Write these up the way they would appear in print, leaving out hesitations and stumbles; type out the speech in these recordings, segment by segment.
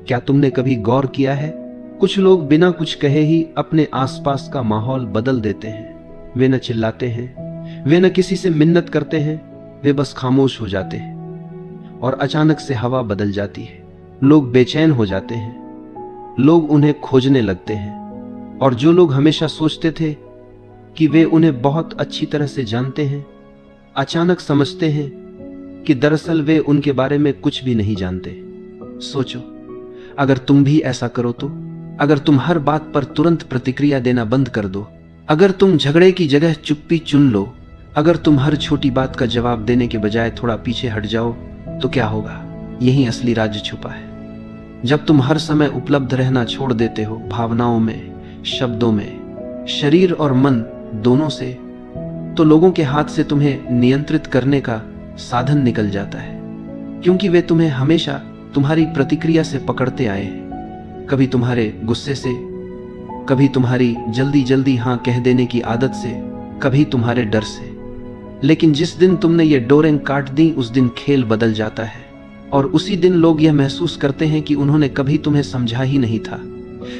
क्या तुमने कभी गौर किया है, कुछ लोग बिना कुछ कहे ही अपने आसपास का माहौल बदल देते हैं। वे न चिल्लाते हैं, वे न किसी से मिन्नत करते हैं, वे बस खामोश हो जाते हैं और अचानक से हवा बदल जाती है। लोग बेचैन हो जाते हैं, लोग उन्हें खोजने लगते हैं और जो लोग हमेशा सोचते थे कि वे उन्हें बहुत अच्छी तरह से जानते हैं, अचानक समझते हैं कि दरअसल वे उनके बारे में कुछ भी नहीं जानते। सोचो, अगर तुम भी ऐसा करो तो, अगर तुम हर बात पर तुरंत प्रतिक्रिया देना बंद कर दो, अगर तुम झगड़े की जगह चुप्पी चुन लो, अगर तुम हर छोटी बात का जवाब देने के बजाय थोड़ा पीछे हट जाओ, तो क्या होगा? यही असली राज छुपा है। जब तुम हर समय उपलब्ध रहना छोड़ देते हो, भावनाओं में, शब्दों में, शरीर और मन दोनों से, तो लोगों के हाथ से तुम्हें नियंत्रित करने का साधन निकल जाता है, क्योंकि वे तुम्हें हमेशा तुम्हारी प्रतिक्रिया से पकड़ते आए हैं। कभी तुम्हारे गुस्से से, कभी तुम्हारी जल्दी जल्दी हाँ कह देने की आदत से, कभी तुम्हारे डर से। लेकिन जिस दिन तुमने ये डोरें काट दी, उस दिन खेल बदल जाता है और उसी दिन लोग यह महसूस करते हैं कि उन्होंने कभी तुम्हें समझा ही नहीं था।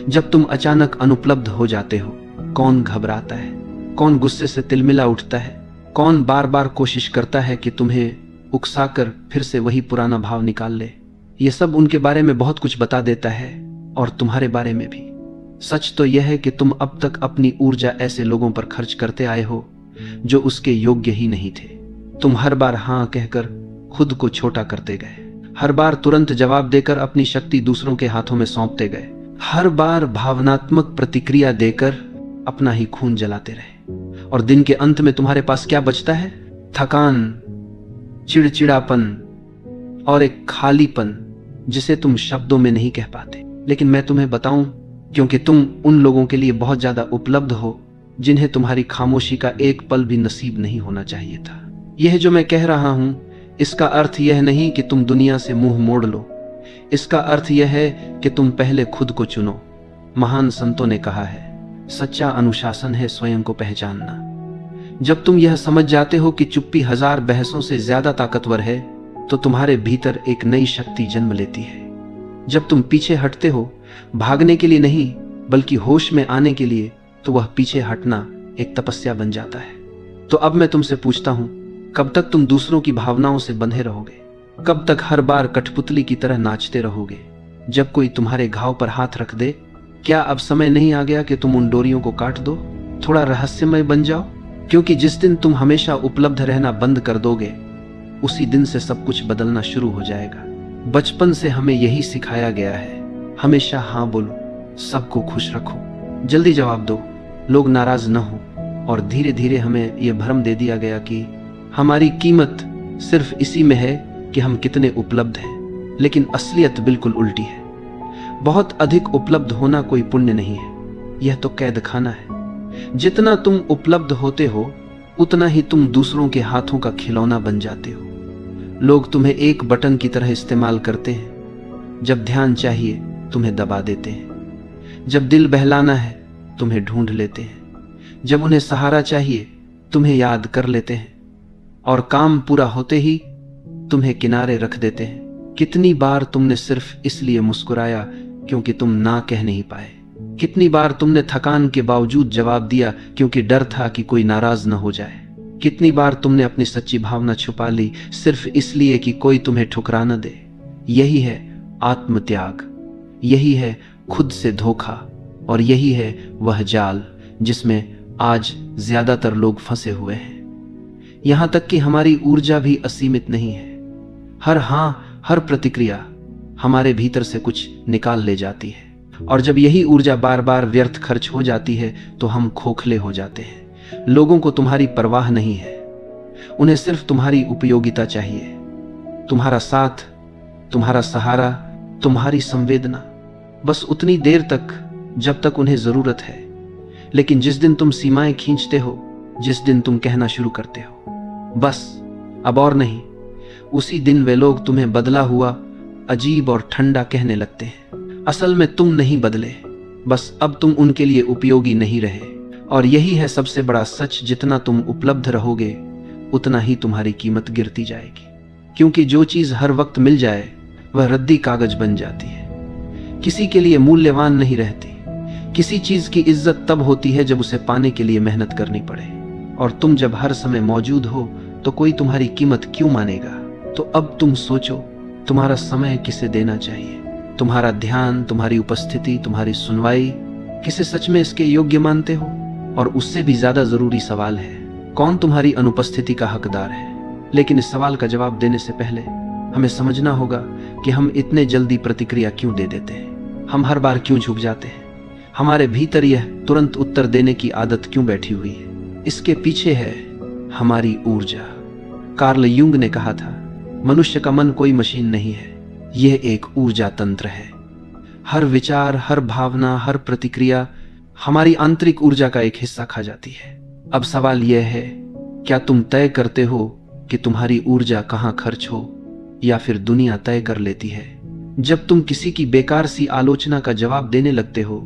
जब तुम अचानक अनुपलब्ध हो जाते हो, कौन घबराता है, कौन गुस्से से तिलमिला उठता है, कौन बार बार कोशिश करता है कि तुम्हें उकसाकर फिर से वही पुराना भाव निकाल ले। ये सब उनके बारे में बहुत कुछ बता देता है और तुम्हारे बारे में भी। सच तो यह है कि तुम अब तक अपनी ऊर्जा ऐसे लोगों पर खर्च करते आए हो जो उसके योग्य ही नहीं थे। तुम हर बार हाँ कहकर खुद को छोटा करते गए, हर बार तुरंत जवाब देकर अपनी शक्ति दूसरों के हाथों में सौंपते गए, हर बार भावनात्मक प्रतिक्रिया देकर अपना ही खून जलाते रहे। और दिन के अंत में तुम्हारे पास क्या बचता है? थकान, चिड़चिड़ापन और एक खालीपन जिसे तुम शब्दों में नहीं कह पाते। लेकिन मैं तुम्हें बताऊं, क्योंकि तुम उन लोगों के लिए बहुत ज्यादा उपलब्ध हो जिन्हें तुम्हारी खामोशी का एक पल भी नसीब नहीं होना चाहिए था। यह जो मैं कह रहा हूं, इसका अर्थ यह नहीं कि तुम दुनिया से मुंह मोड़ लो। इसका अर्थ यह है कि तुम पहले खुद को चुनो। महान संतों ने कहा है, सच्चा अनुशासन है स्वयं को पहचानना। जब तुम यह समझ जाते हो कि चुप्पी 1000 बहसों से ज्यादा ताकतवर है, तो तुम्हारे भीतर एक नई शक्ति जन्म लेती है। जब तुम पीछे हटते हो, भागने के लिए नहीं बल्कि होश में आने के लिए, तो वह पीछे हटना एक तपस्या बन जाता है। तो अब मैं तुमसे पूछता हूं, कब तक तुम दूसरों की भावनाओं से बंधे रहोगे? कब तक हर बार कठपुतली की तरह नाचते रहोगे जब कोई तुम्हारे घाव पर हाथ रख दे? क्या अब समय नहीं आ गया कि तुम उन डोरियों को काट दो, थोड़ा रहस्यमय बन जाओ? क्योंकि जिस दिन तुम हमेशा उपलब्ध रहना बंद कर दोगे, उसी दिन से सब कुछ बदलना शुरू हो जाएगा। बचपन से हमें यही सिखाया गया है, हमेशा हाँ बोलो, सबको खुश रखो, जल्दी जवाब दो, लोग नाराज न हो। और धीरे धीरे हमें यह भ्रम दे दिया गया कि हमारी कीमत सिर्फ इसी में है कि हम कितने उपलब्ध हैं। लेकिन असलियत बिल्कुल उल्टी है। बहुत अधिक उपलब्ध होना कोई पुण्य नहीं है, यह तो कैद खाना है। जितना तुम उपलब्ध होते हो, उतना ही तुम दूसरों के हाथों का खिलौना बन जाते हो। लोग तुम्हें एक बटन की तरह इस्तेमाल करते हैं। जब ध्यान चाहिए तुम्हें दबा देते हैं, जब दिल बहलाना है तुम्हें ढूंढ लेते हैं, जब उन्हें सहारा चाहिए तुम्हें याद कर लेते हैं, और काम पूरा होते ही तुम्हें किनारे रख देते हैं। कितनी बार तुमने सिर्फ इसलिए मुस्कुराया क्योंकि तुम ना कह नहीं पाए? कितनी बार तुमने थकान के बावजूद जवाब दिया क्योंकि डर था कि कोई नाराज न हो जाए? कितनी बार तुमने अपनी सच्ची भावना छुपा ली सिर्फ इसलिए कि कोई तुम्हें ठुकरा न दे? यही है आत्मत्याग, यही है खुद से धोखा, और यही है वह जाल जिसमें आज ज्यादातर लोग फंसे हुए हैं। यहां तक कि हमारी ऊर्जा भी असीमित नहीं है। हर हाँ, हर प्रतिक्रिया हमारे भीतर से कुछ निकाल ले जाती है, और जब यही ऊर्जा बार बार व्यर्थ खर्च हो जाती है तो हम खोखले हो जाते हैं। लोगों को तुम्हारी परवाह नहीं है, उन्हें सिर्फ तुम्हारी उपयोगिता चाहिए, तुम्हारा साथ, तुम्हारा सहारा, तुम्हारी संवेदना, बस उतनी देर तक जब तक उन्हें जरूरत है। लेकिन जिस दिन तुम सीमाएं खींचते हो, जिस दिन तुम कहना शुरू करते हो बस अब और नहीं, उसी दिन वे लोग तुम्हें बदला हुआ, अजीब और ठंडा कहने लगते हैं। असल में तुम नहीं बदले, बस अब तुम उनके लिए उपयोगी नहीं रहे। और यही है सबसे बड़ा सच, जितना तुम उपलब्ध रहोगे उतना ही तुम्हारी कीमत गिरती जाएगी। क्योंकि जो चीज हर वक्त मिल जाए वह रद्दी कागज बन जाती है, किसी के लिए मूल्यवान नहीं रहती। किसी चीज की इज्जत तब होती है जब उसे पाने के लिए मेहनत करनी पड़े, और तुम जब हर समय मौजूद हो तो कोई तुम्हारी कीमत क्यों मानेगा। तो अब तुम सोचो, तुम्हारा समय किसे देना चाहिए? तुम्हारा ध्यान, तुम्हारी उपस्थिति, तुम्हारी सुनवाई किसे सच में इसके योग्य मानते हो? और उससे भी ज्यादा जरूरी सवाल है, कौन तुम्हारी अनुपस्थिति का हकदार है? लेकिन इस सवाल का जवाब देने से पहले हमें समझना होगा कि हम इतने जल्दी प्रतिक्रिया क्यों दे देते हैं। हम हर बार क्यों झुक जाते हैं? हमारे भीतर यह तुरंत उत्तर देने की आदत क्यों बैठी हुई है? इसके पीछे है हमारी ऊर्जा। कार्ल युंग ने कहा था, मनुष्य का मन कोई मशीन नहीं है, यह एक ऊर्जा तंत्र है। हर विचार, हर भावना, हर प्रतिक्रिया हमारी आंतरिक ऊर्जा का एक हिस्सा खा जाती है। अब सवाल यह है, क्या तुम तय करते हो कि तुम्हारी ऊर्जा कहां खर्च हो, या फिर दुनिया तय कर लेती है? जब तुम किसी की बेकार सी आलोचना का जवाब देने लगते हो,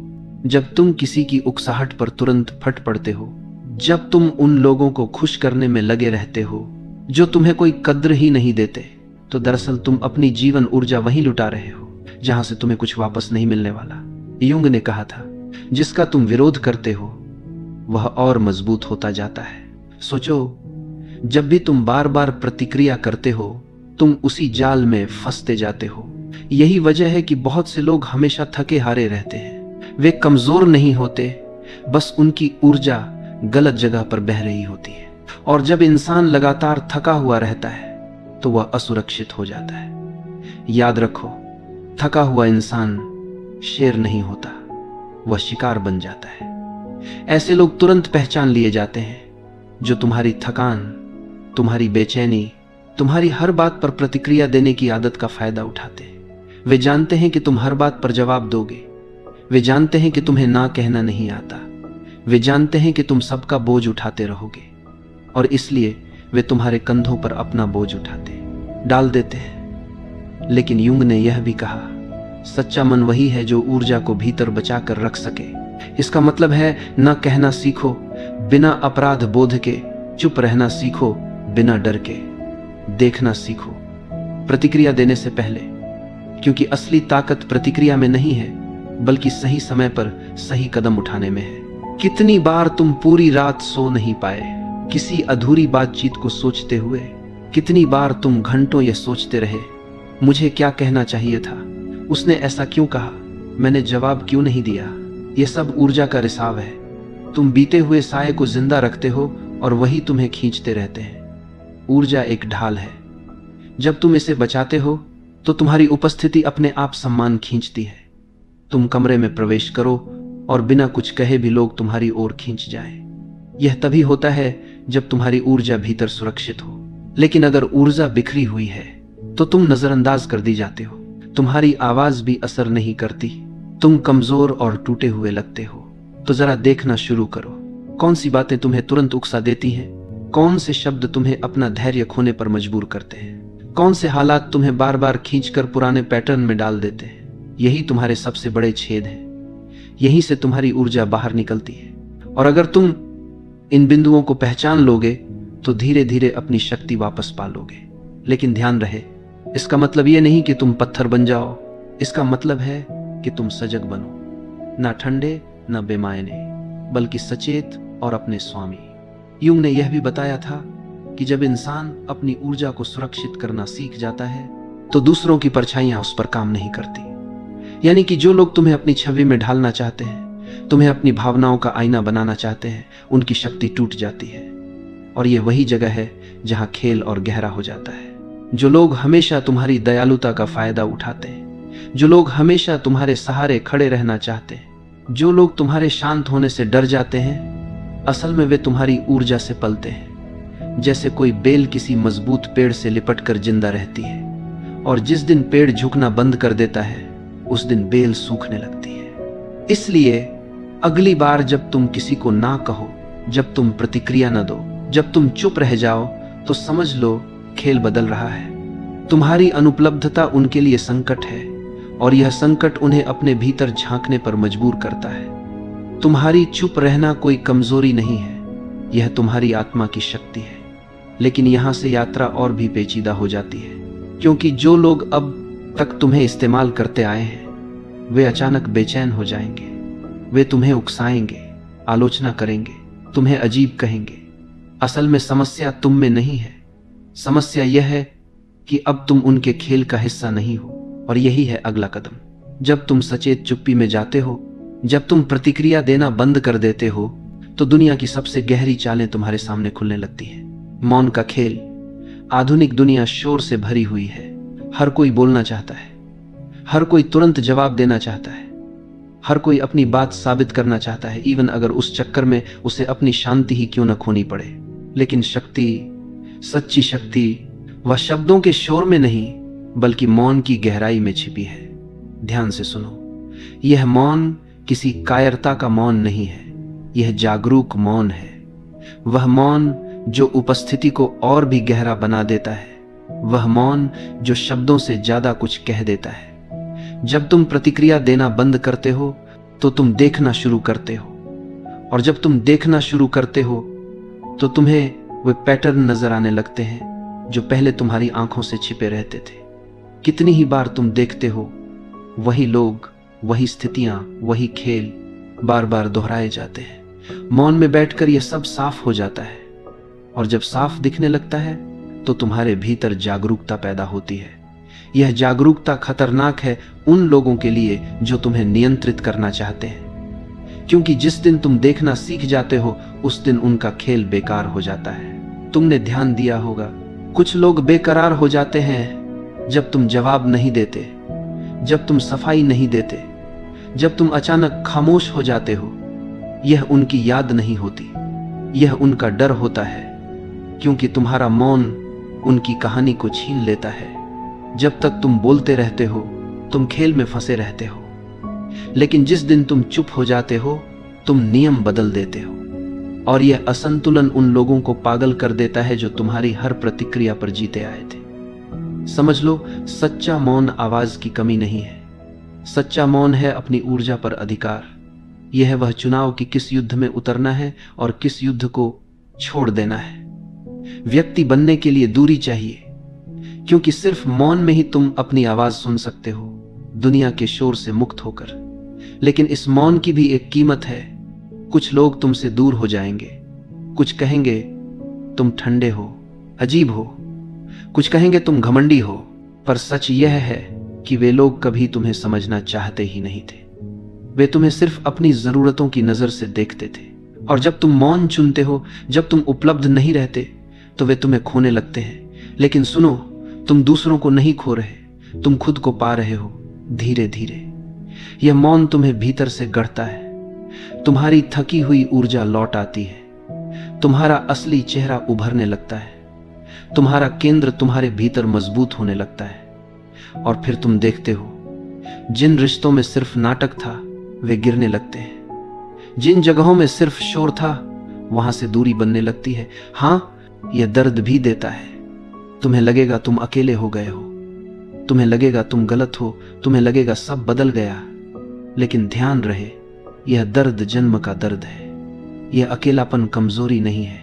जब तुम किसी की उकसाहट पर तुरंत फट पड़ते हो, जब तुम उन लोगों को खुश करने में लगे रहते हो जो तुम्हें कोई कद्र ही नहीं देते, तो दरअसल तुम अपनी जीवन ऊर्जा वहीं लुटा रहे हो जहां से तुम्हें कुछ वापस नहीं मिलने वाला। युंग ने कहा था, जिसका तुम विरोध करते हो वह और मजबूत होता जाता है। सोचो, जब भी तुम बार बार प्रतिक्रिया करते हो, तुम उसी जाल में फंसते जाते हो। यही वजह है कि बहुत से लोग हमेशा थके हारे रहते हैं। वे कमजोर नहीं होते, बस उनकी ऊर्जा गलत जगह पर बह रही होती है। और जब इंसान लगातार थका हुआ रहता है तो वह असुरक्षित हो जाता है। याद रखो, थका हुआ इंसान शेर नहीं होता, वह शिकार बन जाता है। ऐसे लोग तुरंत पहचान लिए जाते हैं जो तुम्हारी थकान, तुम्हारी बेचैनी, तुम्हारी हर बात पर प्रतिक्रिया देने की आदत का फायदा उठाते हैं। वे जानते हैं कि तुम हर बात पर जवाब दोगे। वे जानते हैं कि तुम्हें ना कहना नहीं आता। वे जानते हैं कि तुम सबका बोझ उठाते रहोगे, और इसलिए वे तुम्हारे कंधों पर अपना बोझ डाल देते हैं। लेकिन युंग ने यह भी कहा, सच्चा मन वही है जो ऊर्जा को भीतर बचा कर रख सके। इसका मतलब है, न कहना सीखो बिना अपराध बोध के, चुप रहना सीखो बिना डर के, देखना सीखो प्रतिक्रिया देने से पहले, क्योंकि असली ताकत प्रतिक्रिया में नहीं है, बल्कि सही समय पर सही कदम उठाने में है। कितनी बार तुम पूरी रात सो नहीं पाए किसी अधूरी बातचीत को सोचते हुए? कितनी बार तुम घंटों यह सोचते रहे, मुझे क्या कहना चाहिए था, उसने ऐसा क्यों कहा, मैंने जवाब क्यों नहीं दिया? यह सब ऊर्जा का रिसाव है। तुम बीते हुए साये को जिंदा रखते हो और वही तुम्हें खींचते रहते हैं। ऊर्जा एक ढाल है, जब तुम इसे बचाते हो तो तुम्हारी उपस्थिति अपने आप सम्मान खींचती है। तुम कमरे में प्रवेश करो और बिना कुछ कहे भी लोग तुम्हारी ओर खींच जाएं। यह तभी होता है जब तुम्हारी ऊर्जा भीतर सुरक्षित हो। लेकिन अगर ऊर्जा बिखरी हुई है तो तुम नजरअंदाज कर दी जाते हो। तुम्हारी आवाज भी असर नहीं करती। तुम कमजोर और टूटे हुए लगते हो। तो जरा देखना शुरू करो, कौन सी बातें तुम्हें तुरंत उकसा देती हैं? कौन से शब्द तुम्हें अपना धैर्य खोने पर मजबूर करते हैं? कौन से हालात तुम्हें बार बार खींचकर पुराने पैटर्न में डाल देते हैं? यही तुम्हारे सबसे बड़े छेद हैं। यहीं से तुम्हारी ऊर्जा बाहर निकलती है। और अगर तुम इन बिंदुओं को पहचान लोगे तो धीरे धीरे अपनी शक्ति वापस पा लोगे। लेकिन ध्यान रहे, इसका मतलब यह नहीं कि तुम पत्थर बन जाओ। इसका मतलब है कि तुम सजग बनो, ना ठंडे ना बेमायने, बल्कि सचेत और अपने स्वामी। युंग ने यह भी बताया था कि जब इंसान अपनी ऊर्जा को सुरक्षित करना सीख जाता है तो दूसरों की परछाइयां उस पर काम नहीं करती। यानी कि जो लोग तुम्हें अपनी छवि में ढालना चाहते हैं, तुम्हें अपनी भावनाओं का आईना बनाना चाहते हैं, उनकी शक्ति टूट जाती है। और ये वही जगह है जहां खेल और गहरा हो जाता है। जो लोग हमेशा तुम्हारी दयालुता का फायदा उठाते हैं, जो लोग हमेशा तुम्हारे सहारे खड़े रहना चाहते हैं, जो लोग तुम्हारे शांत होने से डर जाते हैं, असल में वे तुम्हारी ऊर्जा से पलते हैं। जैसे कोई बेल किसी मजबूत पेड़ से लिपट कर जिंदा रहती है, और जिस दिन पेड़ झुकना बंद कर देता है उस दिन बेल सूखने लगती है। इसलिए अगली बार जब तुम किसी को ना कहो, जब तुम प्रतिक्रिया न दो, जब तुम चुप रह जाओ, तो समझ लो खेल बदल रहा है। तुम्हारी अनुपलब्धता उनके लिए संकट है, और यह संकट उन्हें अपने भीतर झांकने पर मजबूर करता है। तुम्हारी चुप रहना कोई कमजोरी नहीं है, यह तुम्हारी आत्मा की शक्ति है। लेकिन यहां से यात्रा और भी पेचीदा हो जाती है, क्योंकि जो लोग अब तक तुम्हें इस्तेमाल करते आए हैं वे अचानक बेचैन हो जाएंगे। वे तुम्हें उकसाएंगे, आलोचना करेंगे, तुम्हें अजीब कहेंगे। असल में समस्या तुम में नहीं है। समस्या यह है कि अब तुम उनके खेल का हिस्सा नहीं हो। और यही है अगला कदम। जब तुम सचेत चुप्पी में जाते हो, जब तुम प्रतिक्रिया देना बंद कर देते हो, तो दुनिया की सबसे गहरी चालें तुम्हारे सामने खुलने लगती हैं। मौन का खेल। आधुनिक दुनिया शोर से भरी हुई है। हर कोई बोलना चाहता है, हर कोई तुरंत जवाब देना चाहता है, हर कोई अपनी बात साबित करना चाहता है, इवन अगर उस चक्कर में उसे अपनी शांति ही क्यों न खोनी पड़े। लेकिन शक्ति, सच्ची शक्ति, वह शब्दों के शोर में नहीं बल्कि मौन की गहराई में छिपी है। ध्यान से सुनो, यह मौन किसी कायरता का मौन नहीं है, यह जागरूक मौन है। वह मौन जो उपस्थिति को और भी गहरा बना देता है, वह मौन जो शब्दों से ज्यादा कुछ कह देता है। जब तुम प्रतिक्रिया देना बंद करते हो तो तुम देखना शुरू करते हो, और जब तुम देखना शुरू करते हो तो तुम्हें वे पैटर्न नजर आने लगते हैं जो पहले तुम्हारी आंखों से छिपे रहते थे। कितनी ही बार तुम देखते हो, वही लोग, वही स्थितियां, वही खेल बार बार दोहराए जाते हैं। मौन में बैठकर यह सब साफ हो जाता है, और जब साफ दिखने लगता है तो तुम्हारे भीतर जागरूकता पैदा होती है। यह जागरूकता खतरनाक है उन लोगों के लिए जो तुम्हें नियंत्रित करना चाहते हैं, क्योंकि जिस दिन तुम देखना सीख जाते हो उस दिन उनका खेल बेकार हो जाता है। तुमने ध्यान दिया होगा, कुछ लोग बेकरार हो जाते हैं जब तुम जवाब नहीं देते, जब तुम सफाई नहीं देते, जब तुम अचानक खामोश हो जाते हो। यह उनकी याद नहीं होती, यह उनका डर होता है, क्योंकि तुम्हारा मौन उनकी कहानी को छीन लेता है। जब तक तुम बोलते रहते हो तुम खेल में फंसे रहते हो, लेकिन जिस दिन तुम चुप हो जाते हो तुम नियम बदल देते हो। और यह असंतुलन उन लोगों को पागल कर देता है जो तुम्हारी हर प्रतिक्रिया पर जीते आए थे। समझ लो, सच्चा मौन आवाज की कमी नहीं है, सच्चा मौन है अपनी ऊर्जा पर अधिकार। यह है वह चुनाव कि किस युद्ध में उतरना है और किस युद्ध को छोड़ देना है। व्यक्ति बनने के लिए दूरी चाहिए, क्योंकि सिर्फ मौन में ही तुम अपनी आवाज सुन सकते हो, दुनिया के शोर से मुक्त होकर। लेकिन इस मौन की भी एक कीमत है। कुछ लोग तुमसे दूर हो जाएंगे, कुछ कहेंगे तुम ठंडे हो, अजीब हो, कुछ कहेंगे तुम घमंडी हो, पर सच यह है कि वे लोग कभी तुम्हें समझना चाहते ही नहीं थे। वे तुम्हें सिर्फ अपनी जरूरतों की नजर से देखते थे। और जब तुम मौन चुनते हो, जब तुम उपलब्ध नहीं रहते, तो वे तुम्हें खोने लगते हैं। लेकिन सुनो, तुम दूसरों को नहीं खो रहे, तुम खुद को पा रहे हो धीरे धीरे। यह मौन तुम्हें भीतर से गढ़ता है, तुम्हारी थकी हुई ऊर्जा लौट आती है, तुम्हारा असली चेहरा उभरने लगता है, तुम्हारा केंद्र तुम्हारे भीतर मजबूत होने लगता है। और फिर तुम देखते हो, जिन रिश्तों में सिर्फ नाटक था वे गिरने लगते हैं, जिन जगहों में सिर्फ शोर था वहां से दूरी बनने लगती है। हाँ, यह दर्द भी देता है। तुम्हें लगेगा तुम अकेले हो गए हो, तुम्हें लगेगा तुम गलत हो, तुम्हें लगेगा सब बदल गया। लेकिन ध्यान रहे, यह दर्द जन्म का दर्द है। यह अकेलापन कमजोरी नहीं है,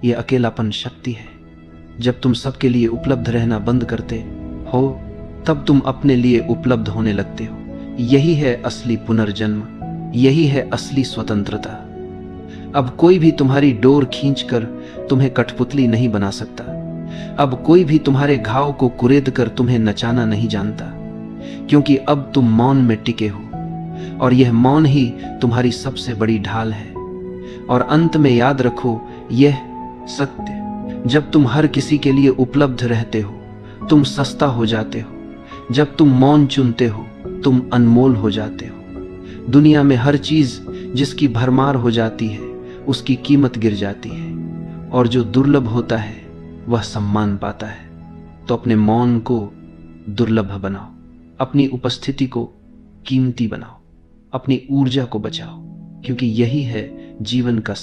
यह अकेलापन शक्ति है। जब तुम सबके लिए उपलब्ध रहना बंद करते हो तब तुम अपने लिए उपलब्ध होने लगते हो। यही है असली पुनर्जन्म, यही है असली स्वतंत्रता। अब कोई भी तुम्हारी डोर खींचकर तुम्हें कठपुतली नहीं बना सकता। अब कोई भी तुम्हारे घाव को कुरेद कर तुम्हें नचाना नहीं जानता, क्योंकि अब तुम मौन में टिके हो, और यह मौन ही तुम्हारी सबसे बड़ी ढाल है। और अंत में याद रखो यह सत्य, जब तुम हर किसी के लिए उपलब्ध रहते हो तुम सस्ता हो जाते हो। जब तुम मौन चुनते हो तुम अनमोल हो जाते हो। दुनिया में हर चीज जिसकी भरमार हो जाती है उसकी कीमत गिर जाती है, और जो दुर्लभ होता है वह सम्मान पाता है। तो अपने मौन को दुर्लभ बनाओ, अपनी उपस्थिति को कीमती बनाओ, अपनी ऊर्जा को बचाओ, क्योंकि यही है जीवन का